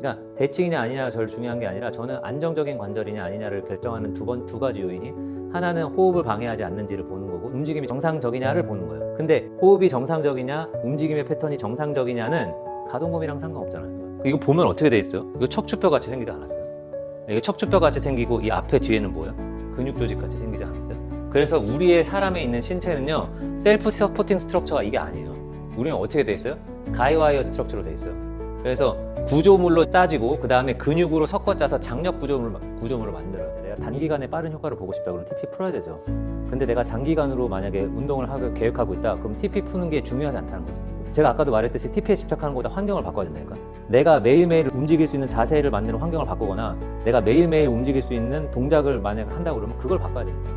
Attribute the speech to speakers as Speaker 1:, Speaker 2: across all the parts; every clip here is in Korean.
Speaker 1: 그러니까 대칭이냐 아니냐가 절 중요한 게 아니라 저는 안정적인 관절이냐 아니냐를 결정하는 두 가지 요인이, 하나는 호흡을 방해하지 않는지를 보는 거고 움직임이 정상적이냐를 보는 거예요. 근데 호흡이 정상적이냐 움직임의 패턴이 정상적이냐는 가동범위랑 상관없잖아요. 이거 보면 어떻게 돼 있어요? 이거 척추뼈 같이 생기지 않았어요? 이게 척추뼈 같이 생기고 이 앞에 뒤에는 뭐예요? 근육 조직 같이 생기지 않았어요? 그래서 우리의 사람에 있는 신체는요, 셀프 서포팅 스트럭처가 이게 아니에요. 우리는 어떻게 돼 있어요? 가이와이어 스트럭처로 돼 있어요. 그래서 구조물로 짜지고 그 다음에 근육으로 섞어 짜서 장력 구조물을 만들어요. 내가 단기간에 빠른 효과를 보고 싶다 그러면 TP 풀어야 되죠. 근데 내가 장기간으로 만약에 운동을 계획하고 있다, 그럼 TP 푸는 게 중요하지 않다는 거죠. 제가 아까도 말했듯이 TP에 집착하는 것보다 환경을 바꿔야 된다니까. 내가 매일매일 움직일 수 있는 자세를 만드는 환경을 바꾸거나 내가 매일매일 움직일 수 있는 동작을 만약에 한다고 그러면 그걸 바꿔야 됩니다.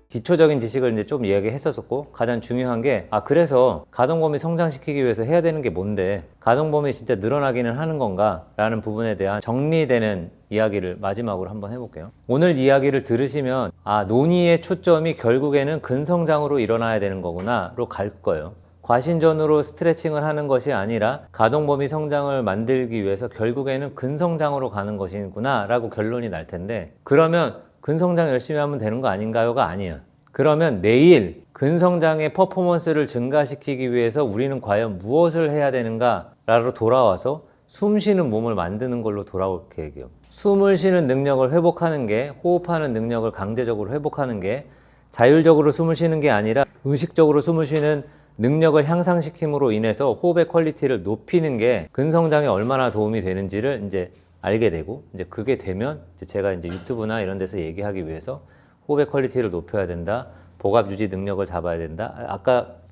Speaker 1: 기초적인 지식을 이제 좀 이야기했었고, 가장 중요한 게, 그래서 가동범위 성장시키기 위해서 해야 되는 게 뭔데, 가동범위 진짜 늘어나기는 하는 건가 라는 부분에 대한 정리되는 이야기를 마지막으로 한번 해볼게요. 오늘 이야기를 들으시면 논의의 초점이 결국에는 근성장으로 일어나야 되는 거구나 로 갈 거예요. 과신전으로 스트레칭을 하는 것이 아니라 가동범위 성장을 만들기 위해서 결국에는 근성장으로 가는 것이구나 라고 결론이 날 텐데, 그러면 근성장 열심히 하면 되는 거 아닌가요가 아니에요. 그러면 내일 근성장의 퍼포먼스를 증가시키기 위해서 우리는 과연 무엇을 해야 되는가 라로 돌아와서 숨 쉬는 몸을 만드는 걸로 돌아올 계획이에요. 숨을 쉬는 능력을 회복하는 게, 호흡하는 능력을 강제적으로 회복하는 게, 자율적으로 숨을 쉬는 게 아니라 의식적으로 숨을 쉬는 능력을 향상시킴으로 인해서 호흡의 퀄리티를 높이는 게 근성장에 얼마나 도움이 되는지를 이제 알게 되고, 이제 그게 되면 이제 제가 이제 유튜브나 이런 데서 얘기하기 위해서 호흡의 퀄리티를 높여야 된다, 복압 유지 능력을 잡아야 된다,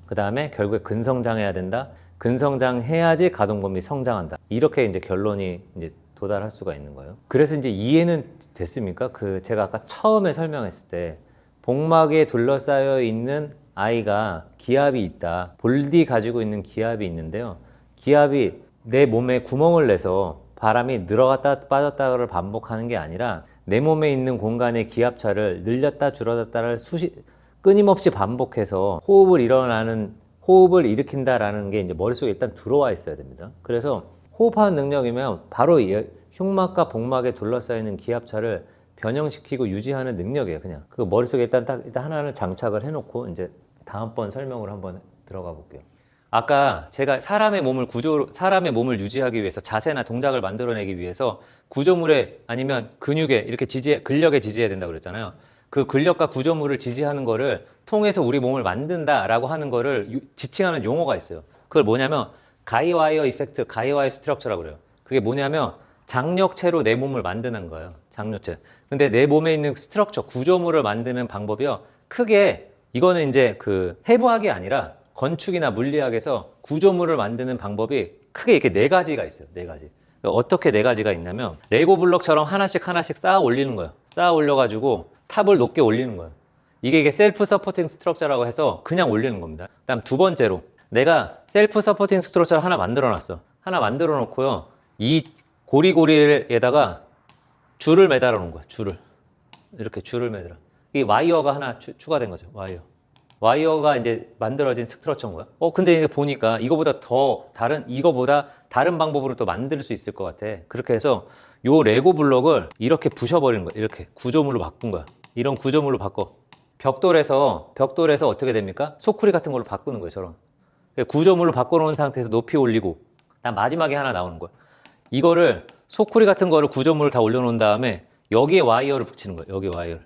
Speaker 1: 그 다음에 결국에 근성장해야 된다, 근성장해야지 가동범위 성장한다, 이렇게 이제 결론이 이제 도달할 수가 있는 거예요. 그래서 이제 이해는 됐습니까? 제가 아까 처음에 설명했을 때 복막에 둘러싸여 있는 아이가 기압이 있다, 볼디 가지고 있는 기압이 있는데요, 기압이 내 몸에 구멍을 내서 바람이 늘어갔다 빠졌다를 반복하는 게 아니라 내 몸에 있는 공간의 기압차를 늘렸다 줄어들었다를 끊임없이 반복해서 호흡을 일으킨다라는 게 이제 머릿속에 일단 들어와 있어야 됩니다. 그래서 호흡하는 능력이면 바로 흉막과 복막에 둘러싸이는 기압차를 변형시키고 유지하는 능력이에요. 그냥 그 머릿속에 일단 하나를 장착을 해놓고 이제 다음번 설명을 한번 들어가 볼게요. 아까 제가 사람의 몸을 유지하기 위해서 자세나 동작을 만들어내기 위해서 구조물에 아니면 근육에 이렇게 근력에 지지해야 된다고 그랬잖아요. 그 근력과 구조물을 지지하는 거를 통해서 우리 몸을 만든다라고 하는 거를 지칭하는 용어가 있어요. 그걸 뭐냐면 가이와이어 이펙트, 가이와이어 스트럭처라고 그래요. 그게 뭐냐면 장력체로 내 몸을 만드는 거예요. 장력체. 근데 내 몸에 있는 스트럭처, 구조물을 만드는 방법이요, 크게 이거는 이제 해부학이 아니라 건축이나 물리학에서 구조물을 만드는 방법이 크게 이렇게 4가지가 있어요. 4가지. 어떻게 4가지가 있냐면 레고 블록처럼 하나씩 쌓아 올리는 거예요. 쌓아 올려가지고 탑을 높게 올리는 거예요. 이게 셀프 서포팅 스트럭처라고 해서 그냥 올리는 겁니다. 그다음 두 번째로, 내가 셀프 서포팅 스트럭처를 하나 만들어 놨어. 하나 만들어 놓고요, 이 고리고리에다가 줄을 매달아 놓은 거야. 이렇게 줄을 매달아. 이 와이어가 하나 추가된 거죠. 와이어가 이제 만들어진 스트럭처인 거야. 근데 이게 보니까 이거보다 다른 방법으로 또 만들 수 있을 것 같아. 그렇게 해서 요 레고 블록을 이렇게 부셔버리는 거야. 이렇게 구조물로 바꾼 거야. 이런 구조물로 바꿔. 벽돌에서 어떻게 됩니까? 소쿠리 같은 걸로 바꾸는 거예요. 저런 구조물로 바꿔놓은 상태에서 높이 올리고, 마지막에 하나 나오는 거야. 이거를 소쿠리 같은 거를 구조물을 다 올려놓은 다음에 여기에 와이어를 붙이는 거예요. 여기 와이어를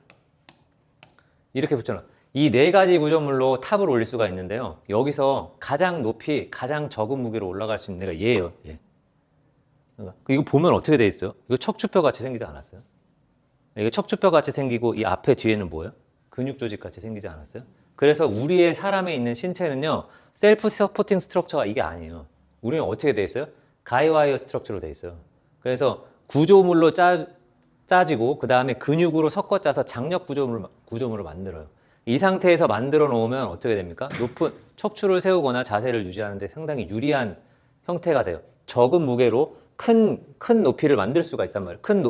Speaker 1: 이렇게 붙여놔. 이 4가지 구조물로 탑을 올릴 수가 있는데요, 여기서 가장 높이 가장 적은 무게로 올라갈 수 있는 데가 얘예요. 얘. 이거 보면 어떻게 돼 있어요? 이거 척추뼈 같이 생기지 않았어요? 이게 척추뼈 같이 생기고 이 앞에 뒤에는 뭐예요? 근육 조직 같이 생기지 않았어요? 그래서 우리의 사람에 있는 신체는요, 셀프 서포팅 스트럭처가 이게 아니에요. 우리는 어떻게 돼 있어요? 가이와이어 스트럭처로 돼 있어요. 그래서 구조물로 짜지고 그 다음에 근육으로 섞어 짜서 장력 구조물을 만들어요. 이 상태에서 만들어 놓으면 어떻게 됩니까? 높은 척추를 세우거나 자세를 유지하는데 상당히 유리한 형태가 돼요. 적은 무게로 큰 높이를 만들 수가 있단 말이에요. 큰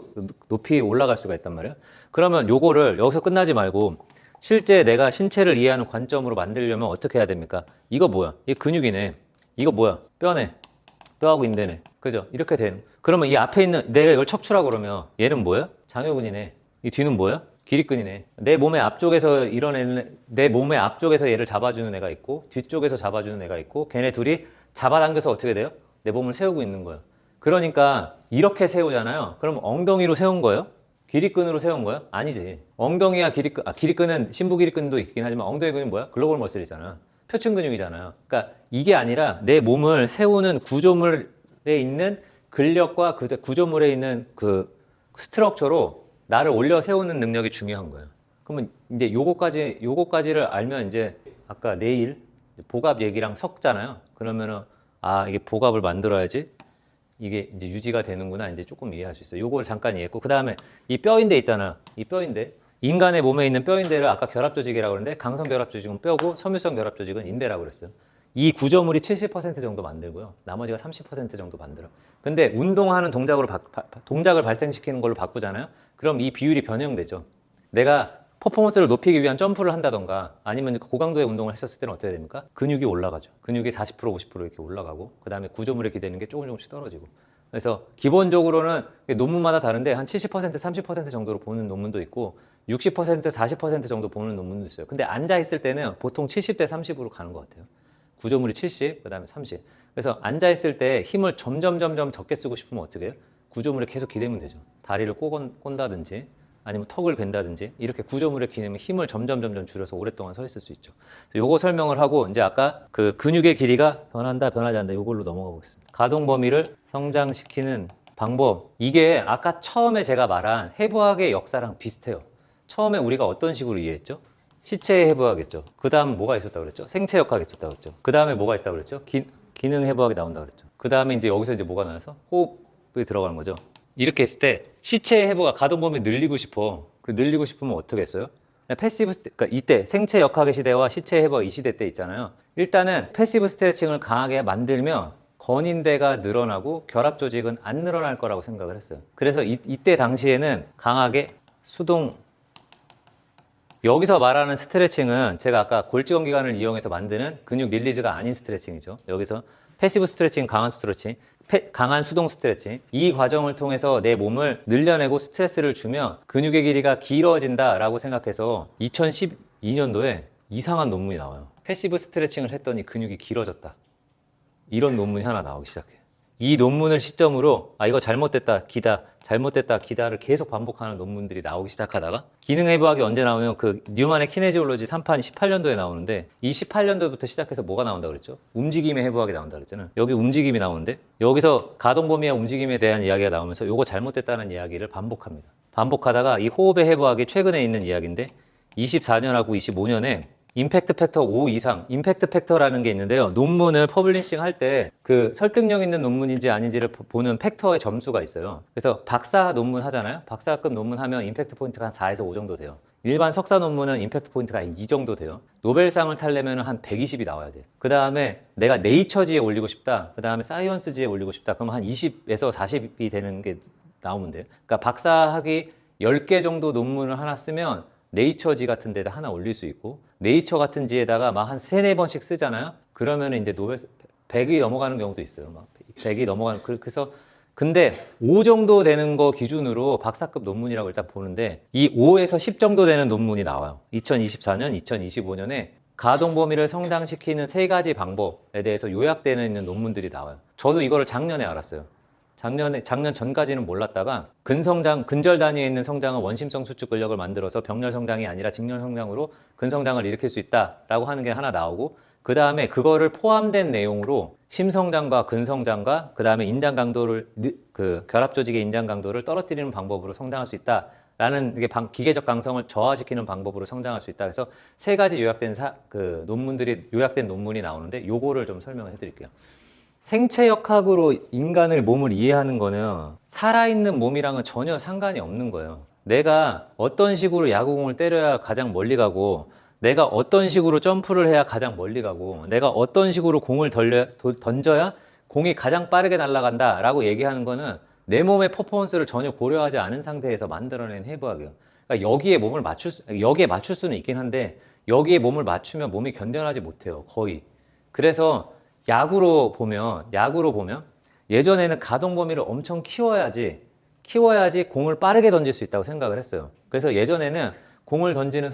Speaker 1: 높이 올라갈 수가 있단 말이에요. 그러면 요거를 여기서 끝나지 말고 실제 내가 신체를 이해하는 관점으로 만들려면 어떻게 해야 됩니까? 이거 뭐야? 이 근육이네. 이거 뭐야? 뼈네. 뼈하고 인대네. 그죠? 이렇게 되는. 그러면 이 앞에 있는, 내가 이걸 척추라고 그러면 얘는 뭐야? 장요근이네. 이 뒤는 뭐야? 기립근이네. 내 몸의 앞쪽에서 이뤄내는, 내 몸의 앞쪽에서 얘를 잡아주는 애가 있고, 뒤쪽에서 잡아주는 애가 있고, 걔네 둘이 잡아당겨서 어떻게 돼요? 내 몸을 세우고 있는 거예요. 그러니까 이렇게 세우잖아요. 그럼 엉덩이로 세운 거예요? 기립근으로 세운 거예요? 아니지. 엉덩이와 기립근, 기립근은 심부 기립근도 있긴 하지만 엉덩이 근육은 뭐야? 글로벌 머슬이잖아. 표층 근육이잖아요. 그러니까 이게 아니라 내 몸을 세우는 구조물에 있는 근력과 그 구조물에 있는 그 스트럭처로 나를 올려 세우는 능력이 중요한 거예요. 그러면 이제 요거까지를 알면 이제 아까 내일 복압 얘기랑 섞잖아요. 그러면은 이게 복압을 만들어야지 이게 이제 유지가 되는구나 이제 조금 이해할 수 있어요. 요걸 잠깐 이해했고 그 다음에 이 뼈인대 있잖아. 이 뼈인대. 인간의 몸에 있는 뼈인대를 아까 결합조직이라고 그러는데 강성 결합조직은 뼈고 섬유성 결합조직은 인대라고 그랬어요. 이 구조물이 70% 정도 만들고요. 나머지가 30% 정도 만들어. 근데 운동하는 동작을 발생시키는 걸로 바꾸잖아요. 그럼 이 비율이 변형되죠. 내가 퍼포먼스를 높이기 위한 점프를 한다던가 아니면 고강도의 운동을 했었을 때는 어떻게 됩니까? 근육이 올라가죠. 근육이 40% 50% 이렇게 올라가고 그 다음에 구조물에 기대는 게 조금씩 떨어지고 그래서 기본적으로는 논문마다 다른데 한 70% 30% 정도로 보는 논문도 있고 60% 40% 정도 보는 논문도 있어요. 근데 앉아있을 때는 보통 70대 30으로 가는 것 같아요. 구조물이 70, 그 다음에 30. 그래서 앉아있을 때 힘을 점점 적게 쓰고 싶으면 어떻게 해요? 구조물에 계속 기대면 되죠. 다리를 꼰다든지 아니면 턱을 벤다든지 이렇게 구조물에 기대면 힘을 점점 줄여서 오랫동안 서 있을 수 있죠. 요거 설명을 하고 이제 아까 그 근육의 길이가 변한다 변하지 않는다 요걸로 넘어가 보겠습니다. 가동 범위를 성장시키는 방법. 이게 아까 처음에 제가 말한 해부학의 역사랑 비슷해요. 처음에 우리가 어떤 식으로 이해했죠? 시체의 해부학이었죠. 그 다음 뭐가 있었다고 그랬죠? 생체 역학이 있었다고 그랬죠. 그 다음에 뭐가 있다고 그랬죠? 기능 해부학이 나온다고 그랬죠. 그 다음에 이제 여기서 이제 뭐가 나와서 호흡이 들어가는 거죠. 이렇게 했을 때 시체의 해부가 가동 범위 늘리고 싶어. 그 늘리고 싶으면 어떻게 했어요? 패시브, 그러니까 이때 생체 역학의 시대와 시체 해부가 이 시대 때 있잖아요. 일단은 패시브 스트레칭을 강하게 만들면 건인대가 늘어나고 결합 조직은 안 늘어날 거라고 생각을 했어요. 그래서 이때 당시에는 강하게 수동 여기서 말하는 스트레칭은 제가 아까 골지공기관을 이용해서 만드는 근육 릴리즈가 아닌 스트레칭이죠. 여기서 패시브 스트레칭, 강한 수동 스트레칭. 이 과정을 통해서 내 몸을 늘려내고 스트레스를 주면 근육의 길이가 길어진다라고 생각해서 2012년도에 이상한 논문이 나와요. 패시브 스트레칭을 했더니 근육이 길어졌다. 이런 논문이 하나 나오기 시작해요. 이 논문을 시점으로 이거 잘못됐다 기다를 계속 반복하는 논문들이 나오기 시작하다가 기능 해부학이 언제 나오면 그 뉴만의 키네지올로지 3판 18년도에 나오는데 이 18년도부터 시작해서 뭐가 나온다고 그랬죠? 움직임의 해부학이 나온다고 그랬잖아요. 여기 움직임이 나오는데 여기서 가동 범위와 움직임에 대한 이야기가 나오면서 요거 잘못됐다는 이야기를 반복합니다. 반복하다가 이 호흡의 해부학이 최근에 있는 이야기인데 24년하고 25년에 임팩트 팩터 5 이상, 임팩트 팩터라는 게 있는데요. 논문을 퍼블리싱 할 때 그 설득력 있는 논문인지 아닌지를 보는 팩터의 점수가 있어요. 그래서 박사 논문 하잖아요. 박사급 논문 하면 임팩트 포인트가 한 4에서 5 정도 돼요. 일반 석사 논문은 임팩트 포인트가 2 정도 돼요. 노벨상을 타려면 한 120이 나와야 돼요. 그 다음에 내가 네이처지에 올리고 싶다. 그 다음에 사이언스지에 올리고 싶다. 그러면 한 20에서 40이 되는 게 나오면 돼요. 그러니까 박사학위 10개 정도 논문을 하나 쓰면 네이처지 같은 데다 하나 올릴 수 있고 네이처 같은 지에다가 막 한 3-4번씩 쓰잖아요. 그러면 이제 노벨 100이 넘어가는 경우도 있어요. 막 100이 넘어가는 그래서 근데 5 정도 되는 거 기준으로 박사급 논문이라고 일단 보는데 이 5에서 10 정도 되는 논문이 나와요. 2024년, 2025년에 가동 범위를 성장시키는 3가지 방법에 대해서 요약되어 있는 논문들이 나와요. 저도 이거를 작년에 알았어요. 작년 전까지는 몰랐다가 근절 단위에 있는 성장은 원심성 수축 근력을 만들어서 병렬 성장이 아니라 직렬 성장으로 근성장을 일으킬 수 있다라고 하는 게 하나 나오고 그 다음에 그거를 포함된 내용으로 심성장과 근성장과 그 다음에 인장 강도를 그 결합 조직의 인장 강도를 떨어뜨리는 방법으로 성장할 수 있다라는 게 기계적 강성을 저하시키는 방법으로 성장할 수 있다. 그래서 3가지 요약된 요약된 논문이 나오는데 요거를 좀 설명을 해드릴게요. 생체역학으로 인간의 몸을 이해하는 거는 살아있는 몸이랑은 전혀 상관이 없는 거예요. 내가 어떤 식으로 야구공을 때려야 가장 멀리 가고 내가 어떤 식으로 점프를 해야 가장 멀리 가고 내가 어떤 식으로 공을 던져야 공이 가장 빠르게 날아간다 라고 얘기하는 거는 내 몸의 퍼포먼스를 전혀 고려하지 않은 상태에서 만들어낸 해부학이에요. 그러니까 그러니까 여기에 맞출 수는 있긴 한데 여기에 몸을 맞추면 몸이 견뎌하지 못해요. 거의. 그래서 야구로 보면 예전에는 가동 범위를 엄청 키워야지 공을 빠르게 던질 수 있다고 생각을 했어요. 그래서 예전에는 공을 던지는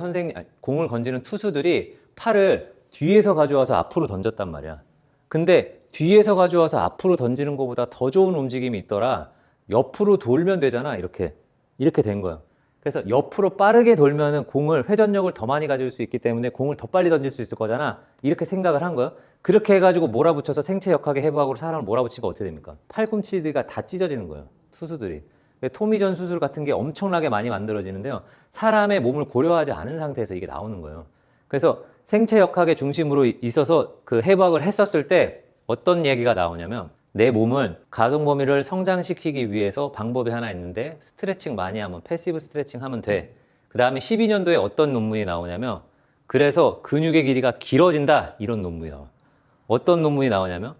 Speaker 1: 투수들이 팔을 뒤에서 가져와서 앞으로 던졌단 말이야. 근데 뒤에서 가져와서 앞으로 던지는 것보다 더 좋은 움직임이 있더라. 옆으로 돌면 되잖아. 이렇게 된 거야. 그래서 옆으로 빠르게 돌면은 공을 회전력을 더 많이 가질 수 있기 때문에 공을 더 빨리 던질 수 있을 거잖아. 이렇게 생각을 한 거야. 그렇게 해가지고 몰아붙여서 생체 역학의 해부학으로 사람을 몰아붙이면 어떻게 됩니까? 팔꿈치가 다 찢어지는 거예요. 투수들이. 토미전 수술 같은 게 엄청나게 많이 만들어지는데요. 사람의 몸을 고려하지 않은 상태에서 이게 나오는 거예요. 그래서 생체 역학의 중심으로 있어서 그 해부학을 했었을 때 어떤 얘기가 나오냐면 내 몸을 가동 범위를 성장시키기 위해서 방법이 하나 있는데 스트레칭 많이 하면 패시브 스트레칭 하면 돼. 그 다음에 12년도에 어떤 논문이 나오냐면 그래서 근육의 길이가 길어진다 이런 논문이 나와. 어떤 논문이 나오냐면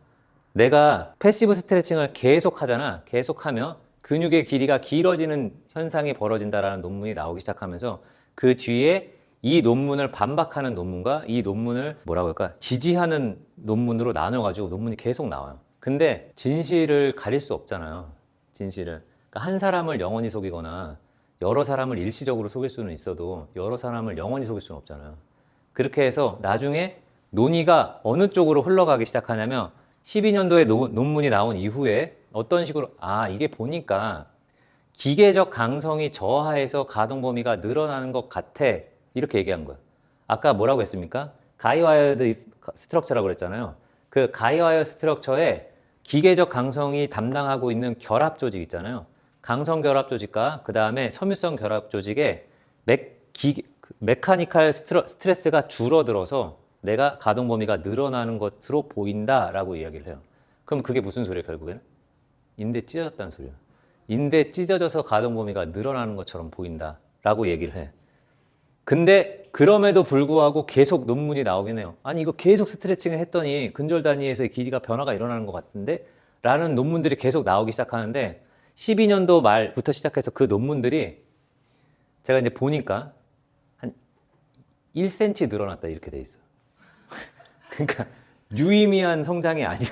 Speaker 1: 내가 패시브 스트레칭을 계속 하잖아. 계속하면 근육의 길이가 길어지는 현상이 벌어진다라는 논문이 나오기 시작하면서 그 뒤에 이 논문을 반박하는 논문과 이 논문을 뭐라고 할까 지지하는 논문으로 나눠가지고 논문이 계속 나와요. 근데 진실을 가릴 수 없잖아요. 진실을. 그러니까 한 사람을 영원히 속이거나 여러 사람을 일시적으로 속일 수는 있어도 여러 사람을 영원히 속일 수는 없잖아요. 그렇게 해서 나중에 논의가 어느 쪽으로 흘러가기 시작하냐면 12년도에 논문이 나온 이후에 어떤 식으로 이게 보니까 기계적 강성이 저하해서 가동 범위가 늘어나는 것 같아 이렇게 얘기한 거예요. 아까 뭐라고 했습니까? 가이와이어드 스트럭처라고 그랬잖아요. 그 가이와이어 스트럭처에 기계적 강성이 담당하고 있는 결합 조직 있잖아요. 강성 결합 조직과 그 다음에 섬유성 결합 조직에 메카니컬 스트레스가 줄어들어서 내가 가동 범위가 늘어나는 것으로 보인다라고 이야기를 해요. 그럼 그게 무슨 소리예요, 결국에는? 인대 찢어졌다는 소리예요. 인대 찢어져서 가동 범위가 늘어나는 것처럼 보인다라고 얘기를 해. 근데 그럼에도 불구하고 계속 논문이 나오긴 해요. 아니 이거 계속 스트레칭을 했더니 근절 단위에서의 길이가 변화가 일어나는 것 같은데? 라는 논문들이 계속 나오기 시작하는데 12년도 말부터 시작해서 그 논문들이 제가 이제 보니까 한 1cm 늘어났다 이렇게 돼 있어요. 그러니까 유의미한 성장이 아니야.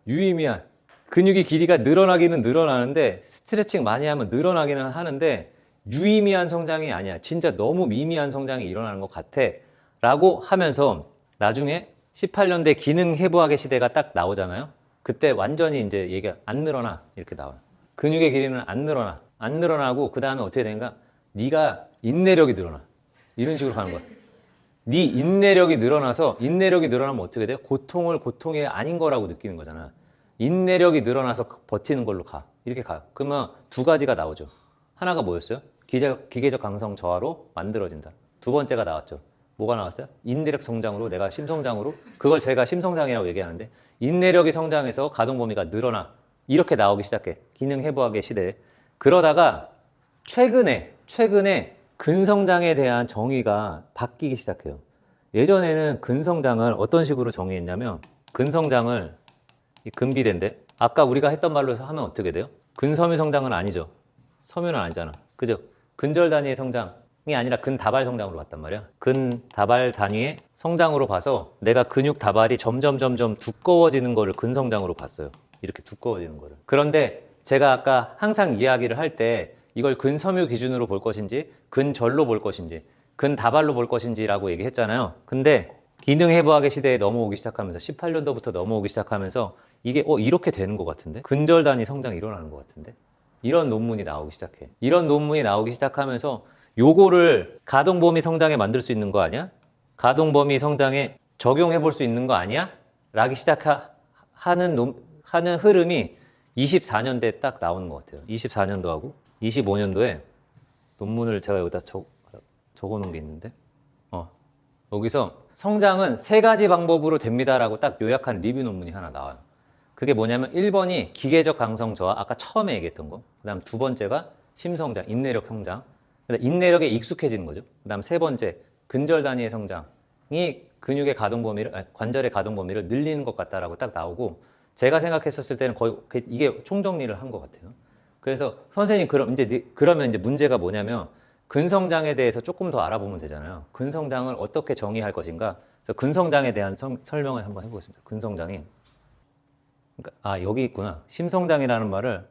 Speaker 1: 유의미한. 근육의 길이가 늘어나기는 늘어나는데 스트레칭 많이 하면 늘어나기는 하는데 유의미한 성장이 아니야. 진짜 너무 미미한 성장이 일어나는 것 같아. 라고 하면서 나중에 18년대 기능 해부학의 시대가 딱 나오잖아요. 그때 완전히 이제 얘기가 안 늘어나. 이렇게 나와요. 근육의 길이는 안 늘어나. 안 늘어나고 그 다음에 어떻게 되는가? 네가 인내력이 늘어나. 이런 식으로 가는 거야. 네 인내력이 늘어나면 어떻게 돼요? 고통이 아닌 거라고 느끼는 거잖아. 인내력이 늘어나서 버티는 걸로 가. 이렇게 가요. 그러면 두 가지가 나오죠. 하나가 뭐였어요? 기계적 강성 저하로 만들어진다. 두 번째가 나왔죠. 뭐가 나왔어요? 인내력 성장으로 내가 심성장으로 그걸 제가 심성장이라고 얘기하는데 인내력이 성장해서 가동 범위가 늘어나. 이렇게 나오기 시작해. 기능 해부학의 시대에. 그러다가 최근에 근성장에 대한 정의가 바뀌기 시작해요. 예전에는 근성장을 어떤 식으로 정의했냐면 근성장을 근비대인데 아까 우리가 했던 말로 하면 어떻게 돼요? 근섬유 성장은 아니죠. 섬유는 아니잖아. 그죠? 근절 단위의 성장이 아니라 근다발 성장으로 봤단 말이야. 근다발 단위의 성장으로 봐서 내가 근육 다발이 점점 두꺼워지는 거를 근성장으로 봤어요. 이렇게 두꺼워지는 거를. 그런데 제가 아까 항상 이야기를 할 때 이걸 근섬유 기준으로 볼 것인지 근절로 볼 것인지 근다발로 볼 것인지라고 얘기했잖아요. 근데 기능 해부학의 시대에 넘어오기 시작하면서 18년도부터 넘어오기 시작하면서 이게 이렇게 되는 것 같은데 근절 단위 성장이 일어나는 것 같은데 이런 논문이 나오기 시작해. 이런 논문이 나오기 시작하면서 요거를 가동 범위 성장에 만들 수 있는 거 아니야? 가동 범위 성장에 적용해 볼 수 있는 거 아니야? 라기 시작하는 흐름이 24년대에 딱 나오는 것 같아요. 24년도하고 25년도에 논문을 제가 여기다 적어 놓은 게 있는데 여기서 성장은 세 가지 방법으로 됩니다라고 딱 요약한 리뷰 논문이 하나 나와요. 그게 뭐냐면 1번이 기계적 강성 저하, 아까 처음에 얘기했던 거. 그 다음 두 번째가 심성장, 인내력 성장. 인내력에 익숙해지는 거죠. 그 다음 세 번째, 근절 단위의 성장이 근육의 가동 범위를, 관절의 가동 범위를 늘리는 것 같다라고 딱 나오고 제가 생각했었을 때는 거의 이게 총정리를 한 것 같아요. 그래서 선생님 그러면 이제 문제가 뭐냐면 근성장에 대해서 조금 더 알아보면 되잖아요. 근성장을 어떻게 정의할 것인가. 그래서 근성장에 대한 설명을 한번 해보겠습니다. 근성장이 그러니까, 여기 있구나. 심성장이라는 말을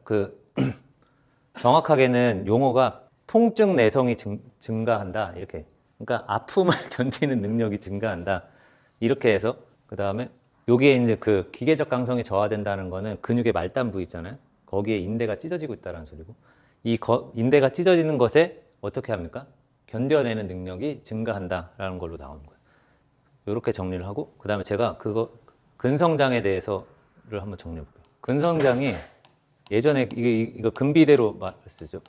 Speaker 1: 정확하게는 용어가 통증 내성이 증가한다 이렇게. 그러니까 아픔을 견디는 능력이 증가한다 이렇게 해서 그 다음에 여기에 이제 그 기계적 강성이 저하된다는 거는 근육의 말단 부위 있잖아요. 거기에 인대가 찢어지고 있다는 소리고 이 인대가 찢어지는 것에 어떻게 합니까? 견뎌내는 능력이 증가한다라는 걸로 나오는 거예요. 이렇게 정리를 하고 그 다음에 제가 그거 근성장에 대해서를 한번 정리해 볼게요. 근성장이 예전에 이거 근비대로 쓰죠.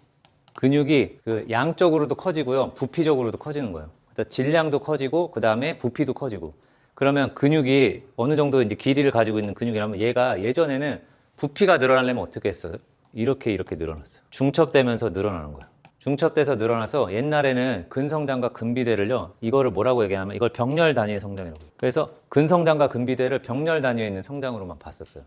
Speaker 1: 근육이 그 양적으로도 커지고요, 부피적으로도 커지는 거예요. 그래서 질량도 커지고 그 다음에 부피도 커지고. 그러면 근육이 어느 정도 이제 길이를 가지고 있는 근육이라면 얘가 예전에는 부피가 늘어나려면 어떻게 했어요? 이렇게 늘어났어요. 중첩되면서 늘어나는 거예요. 중첩돼서 늘어나서 옛날에는 근성장과 근비대를요, 이거를 뭐라고 얘기하냐면 이걸 병렬 단위의 성장이라고 해요. 그래서 근성장과 근비대를 병렬 단위에 있는 성장으로만 봤었어요.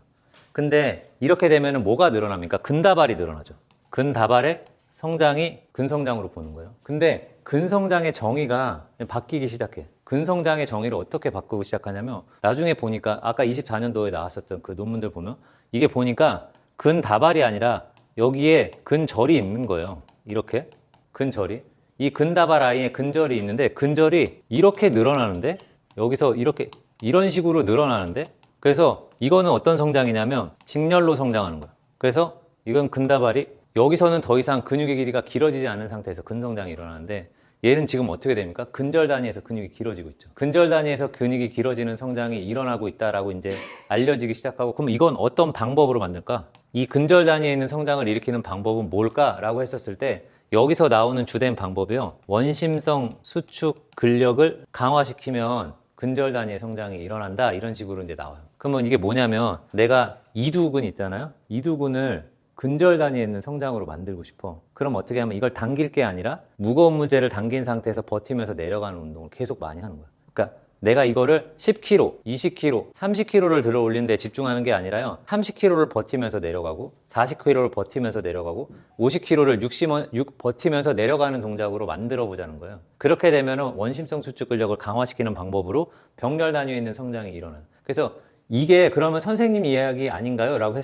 Speaker 1: 근데 이렇게 되면은 뭐가 늘어납니까? 근다발이 늘어나죠. 근다발의 성장이 근성장으로 보는 거예요. 근데 근성장의 정의가 바뀌기 시작해. 근성장의 정의를 어떻게 바꾸기 시작하냐면 나중에 보니까 아까 24년도에 나왔었던 그 논문들 보면 이게 보니까 근다발이 아니라 여기에 근절이 있는 거예요. 이렇게 근절이 이 근다발 라인에 근절이 있는데 근절이 이렇게 늘어나는데 여기서 이렇게 이런 식으로 늘어나는데 그래서 이거는 어떤 성장이냐면 직렬로 성장하는 거예요. 그래서 이건 근다발이 여기서는 더 이상 근육의 길이가 길어지지 않은 상태에서 근성장이 일어나는데 얘는 지금 어떻게 됩니까? 근절 단위에서 근육이 길어지고 있죠. 근절 단위에서 근육이 길어지는 성장이 일어나고 있다라고 이제 알려지기 시작하고 그럼 이건 어떤 방법으로 만들까? 이 근절 단위에 있는 성장을 일으키는 방법은 뭘까라고 했었을 때 여기서 나오는 주된 방법이요. 원심성 수축 근력을 강화시키면 근절 단위의 성장이 일어난다 이런 식으로 이제 나와요. 그러면 이게 뭐냐면 내가 이두근 있잖아요. 이두근을 근절 단위에 있는 성장으로 만들고 싶어. 그럼 어떻게 하면 이걸 당길 게 아니라 무거운 무게를 당긴 상태에서 버티면서 내려가는 운동을 계속 많이 하는 거야. 그러니까 내가 이거를 10kg, 20kg, 30kg를 들어 올리는 데 집중하는 게 아니라요. 30kg를 버티면서 내려가고 40kg를 버티면서 내려가고 50kg를 버티면서 내려가는 동작으로 만들어 보자는 거예요. 그렇게 되면 원심성 수축 근력을 강화시키는 방법으로 병렬 단위에 있는 성장이 일어나요. 그래서 이게 그러면 선생님 이야기 아닌가요? 라고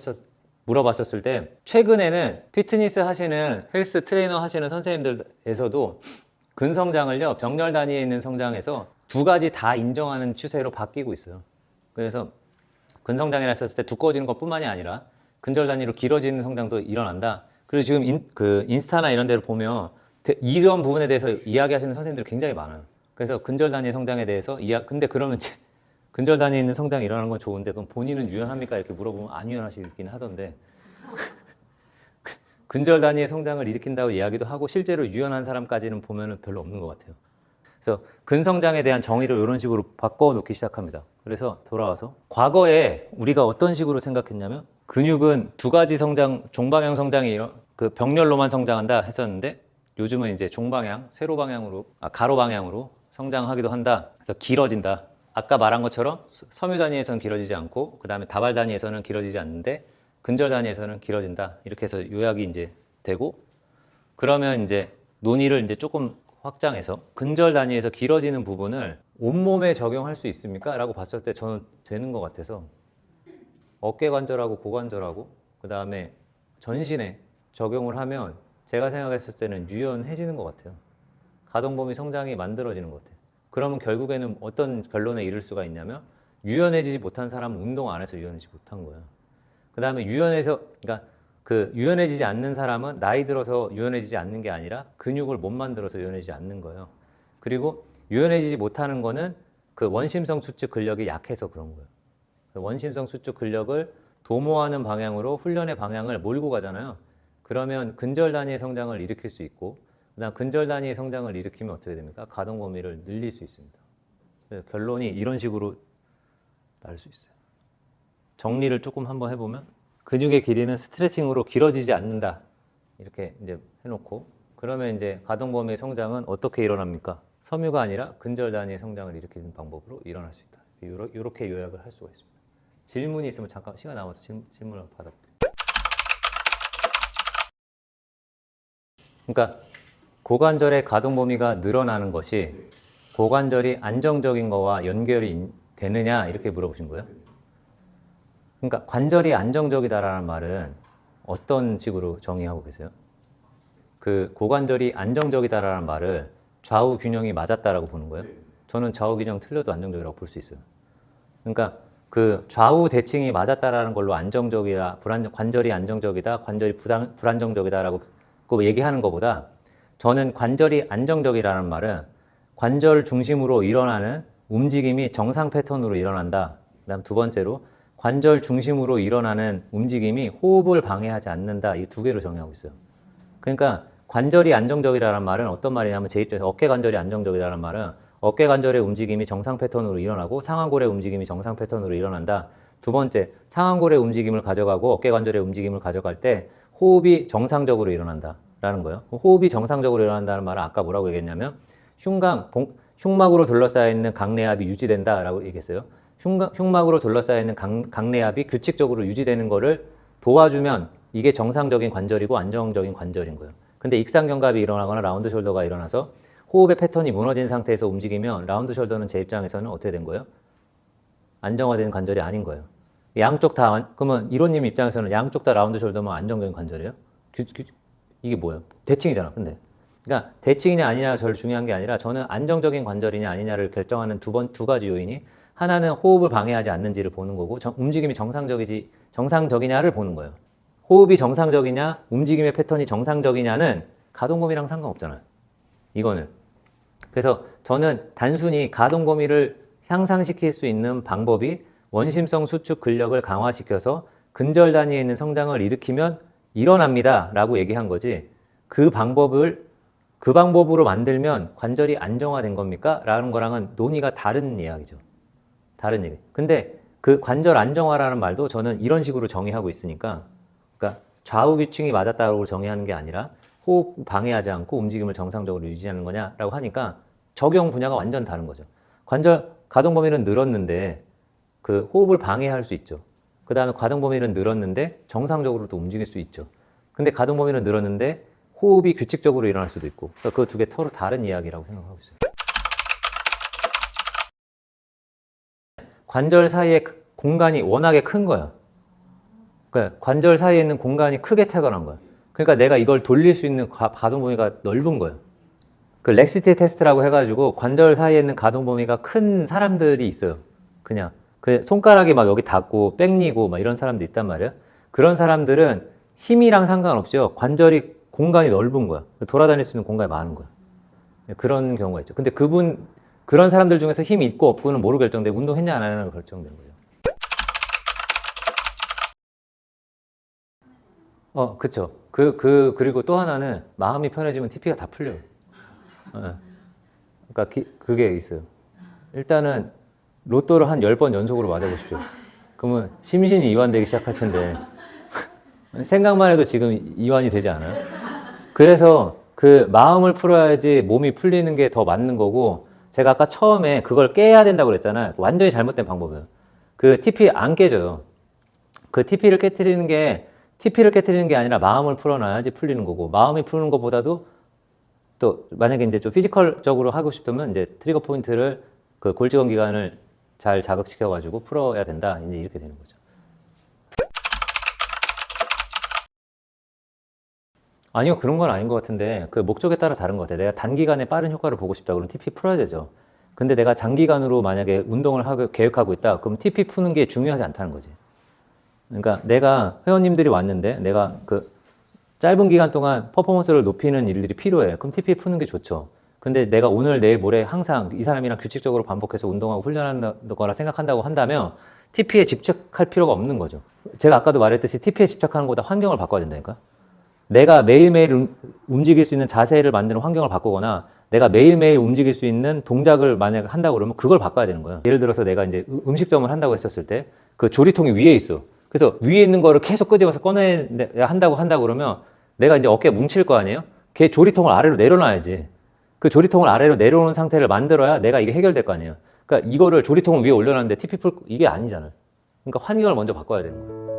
Speaker 1: 물어봤었을 때 최근에는 피트니스 하시는 헬스 트레이너 하시는 선생님들에서도 근성장을요 병렬 단위에 있는 성장에서 두 가지 다 인정하는 추세로 바뀌고 있어요. 그래서 근성장이라 했었을 때 두꺼워지는 것뿐만이 아니라 근절 단위로 길어지는 성장도 일어난다. 그리고 지금 인스타나 이런 데를 보면 이런 부분에 대해서 이야기하시는 선생님들이 굉장히 많아요. 그래서 근절 단위의 성장에 대해서 근데 그러면 이제 근절 단위에 있는 성장이 일어나는 건 좋은데 그럼 본인은 유연합니까? 이렇게 물어보면 안 유연하시긴 하던데 근절 단위의 성장을 일으킨다고 이야기도 하고 실제로 유연한 사람까지는 보면은 별로 없는 것 같아요. 그래서 근성장에 대한 정의를 이런 식으로 바꿔놓기 시작합니다. 그래서 돌아와서 과거에 우리가 어떤 식으로 생각했냐면 근육은 두 가지 성장, 종방향 성장이 그 병렬로만 성장한다 했었는데 요즘은 이제 종방향, 세로 방향으로, 가로 방향으로 성장하기도 한다. 그래서 길어진다. 아까 말한 것처럼 섬유 단위에서는 길어지지 않고 그 다음에 다발 단위에서는 길어지지 않는데 근절 단위에서는 길어진다. 이렇게 해서 요약이 이제 되고 그러면 이제 논의를 이제 조금 확장해서 근절 단위에서 길어지는 부분을 온몸에 적용할 수 있습니까? 라고 봤을 때 저는 되는 것 같아서 어깨 관절하고 고관절하고 그 다음에 전신에 적용을 하면 제가 생각했을 때는 유연해지는 것 같아요. 가동 범위 성장이 만들어지는 것 같아요. 그러면 결국에는 어떤 결론에 이를 수가 있냐면 유연해지지 못한 사람은 운동 안 해서 유연해지지 못한 거예요. 그 다음에 그러니까 유연해지지 않는 사람은 나이 들어서 유연해지지 않는 게 아니라 근육을 못 만들어서 유연해지지 않는 거예요. 그리고 유연해지지 못하는 거는 그 원심성 수축 근력이 약해서 그런 거예요. 원심성 수축 근력을 도모하는 방향으로 훈련의 방향을 몰고 가잖아요. 그러면 근절 단위의 성장을 일으킬 수 있고 그다음 근절 단위의 성장을 일으키면 어떻게 됩니까? 가동 범위를 늘릴 수 있습니다. 그래서 결론이 이런 식으로 날 수 있어요. 정리를 조금 한번 해보면 근육의 길이는 스트레칭으로 길어지지 않는다. 이렇게 이제 해놓고 그러면 이제 가동 범위의 성장은 어떻게 일어납니까? 섬유가 아니라 근절 단위의 성장을 일으키는 방법으로 일어날 수 있다. 이렇게 요약을 할 수가 있습니다. 질문이 있으면 잠깐 시간 남아서 질문을 받아볼게요. 그러니까 고관절의 가동 범위가 늘어나는 것이 고관절이 안정적인 거와 연결이 되느냐 이렇게 물어보신 거예요. 그러니까 관절이 안정적이다라는 말은 어떤 식으로 정의하고 계세요? 그 고관절이 안정적이다라는 말을 좌우 균형이 맞았다라고 보는 거예요. 저는 좌우 균형 틀려도 안정적이라고 볼 수 있어요. 그러니까 그 좌우 대칭이 맞았다라는 걸로 안정적이다, 관절이 안정적이다, 관절이 불안정적이다라고 그 얘기하는 것보다 저는 관절이 안정적이라는 말은 관절 중심으로 일어나는 움직임이 정상 패턴으로 일어난다. 그다음 두 번째로 관절 중심으로 일어나는 움직임이 호흡을 방해하지 않는다. 이 두 개로 정의하고 있어요. 그러니까 관절이 안정적이라는 말은 어떤 말이냐면 제 입장에서 어깨 관절이 안정적이라는 말은 어깨 관절의 움직임이 정상 패턴으로 일어나고 상완골의 움직임이 정상 패턴으로 일어난다. 두 번째, 상완골의 움직임을 가져가고 어깨 관절의 움직임을 가져갈 때 호흡이 정상적으로 일어난다라는 거예요. 호흡이 정상적으로 일어난다는 말은 아까 뭐라고 얘기했냐면 흉막으로 둘러싸여 있는 강내압이 유지된다라고 얘기했어요. 흉막으로 둘러싸여 있는 강내압이 규칙적으로 유지되는 거를 도와주면 이게 정상적인 관절이고 안정적인 관절인 거예요. 근데 익상견갑이 일어나거나 라운드 숄더가 일어나서 호흡의 패턴이 무너진 상태에서 움직이면 라운드 숄더는 제 입장에서는 어떻게 된 거예요? 안정화된 관절이 아닌 거예요. 양쪽 다, 그러면 이론님 입장에서는 양쪽 다 라운드 숄더면 안정적인 관절이에요? 이게 뭐예요? 대칭이잖아, 근데. 그러니까 대칭이냐 아니냐가 저를 중요한 게 아니라 저는 안정적인 관절이냐 아니냐를 결정하는 두 가지 요인이 하나는 호흡을 방해하지 않는지를 보는 거고 움직임이 정상적이냐를 보는 거예요. 호흡이 정상적이냐 움직임의 패턴이 정상적이냐는 가동 범위랑 상관없잖아요. 이거는. 그래서 저는 단순히 가동 범위를 향상시킬 수 있는 방법이 원심성 수축 근력을 강화시켜서 근절 단위에 있는 성장을 일으키면 일어납니다 라고 얘기한 거지 그 방법으로 만들면 관절이 안정화된 겁니까? 라는 거랑은 논의가 다른 이야기죠. 다른 얘기. 근데 그 관절 안정화라는 말도 저는 이런 식으로 정의하고 있으니까 그러니까 좌우 규칙이 맞았다고 정의하는 게 아니라 호흡 방해하지 않고 움직임을 정상적으로 유지하는 거냐라고 하니까 적용 분야가 완전 다른 거죠. 관절 가동 범위는 늘었는데 그 호흡을 방해할 수 있죠. 그 다음에 가동 범위는 늘었는데 정상적으로도 움직일 수 있죠. 근데 가동 범위는 늘었는데 호흡이 규칙적으로 일어날 수도 있고 그러니까 그 두 개 서로 다른 이야기라고 생각하고 있어요. 관절 사이의 공간이 워낙에 큰 거야. 그러니까 관절 사이에 있는 공간이 크게 태어난 거야. 그러니까 내가 이걸 돌릴 수 있는 가동 범위가 넓은 거예요. 그 렉시티 테스트라고 해가지고 관절 사이에 있는 가동 범위가 큰 사람들이 있어요. 그냥 그 손가락이 막 여기 닿고 뺑리고 막 이런 사람도 있단 말이야. 그런 사람들은 힘이랑 상관없이요. 관절이 공간이 넓은 거야. 돌아다닐 수 있는 공간이 많은 거야. 그런 경우가 있죠. 근데 그런 사람들 중에서 힘이 있고 없고는 뭐로 결정돼? 운동했냐 안 하냐로 결정되는 거예요. 그쵸. 그리고 또 하나는 마음이 편해지면 TP가 다 풀려요. 그러니까 그게 있어요. 일단은 로또를 한 10번 연속으로 맞아보십시오. 그러면 심신이 이완되기 시작할 텐데 생각만 해도 지금 이완이 되지 않아요? 그래서 그 마음을 풀어야지 몸이 풀리는 게 더 맞는 거고 제가 아까 처음에 그걸 깨야 된다고 그랬잖아요. 완전히 잘못된 방법이에요. 그 TP 안 깨져요. 그 TP를 깨트리는 게 아니라 마음을 풀어놔야지 풀리는 거고 마음이 푸는 것보다도 또 만약에 이제 좀 피지컬적으로 하고 싶으면 이제 트리거 포인트를 그 골직원 기관을 잘 자극시켜 가지고 풀어야 된다. 이제 이렇게 되는 거죠. 아니요, 그런 건 아닌 것 같은데 그 목적에 따라 다른 것 같아요. 내가 단기간에 빠른 효과를 보고 싶다 그러면 TP 풀어야 되죠. 근데 내가 장기간으로 만약에 운동을 계획하고 있다 그럼 TP 푸는 게 중요하지 않다는 거지. 그러니까 내가 회원님들이 왔는데 내가 그 짧은 기간 동안 퍼포먼스를 높이는 일들이 필요해. 그럼 TP 푸는 게 좋죠. 근데 내가 오늘, 내일, 모레 항상 이 사람이랑 규칙적으로 반복해서 운동하고 훈련한다거나 생각한다고 한다면 TP에 집착할 필요가 없는 거죠. 제가 아까도 말했듯이 TP에 집착하는 것보다 환경을 바꿔야 된다니까. 내가 매일매일 움직일 수 있는 자세를 만드는 환경을 바꾸거나 내가 매일매일 움직일 수 있는 동작을 만약에 한다고 그러면 그걸 바꿔야 되는 거예요. 예를 들어서 내가 이제 음식점을 한다고 했었을 때 그 조리통이 위에 있어. 그래서 위에 있는 거를 계속 끄집어서 꺼내야 한다고 그러면 내가 이제 어깨에 뭉칠 거 아니에요? 걔 조리통을 아래로 내려놔야지. 그 조리통을 아래로 내려오는 상태를 만들어야 내가 이게 해결될 거 아니에요. 그러니까 이거를 조리통을 위에 올려놨는데 TP 풀 이게 아니잖아요. 그러니까 환경을 먼저 바꿔야 되는 거예요.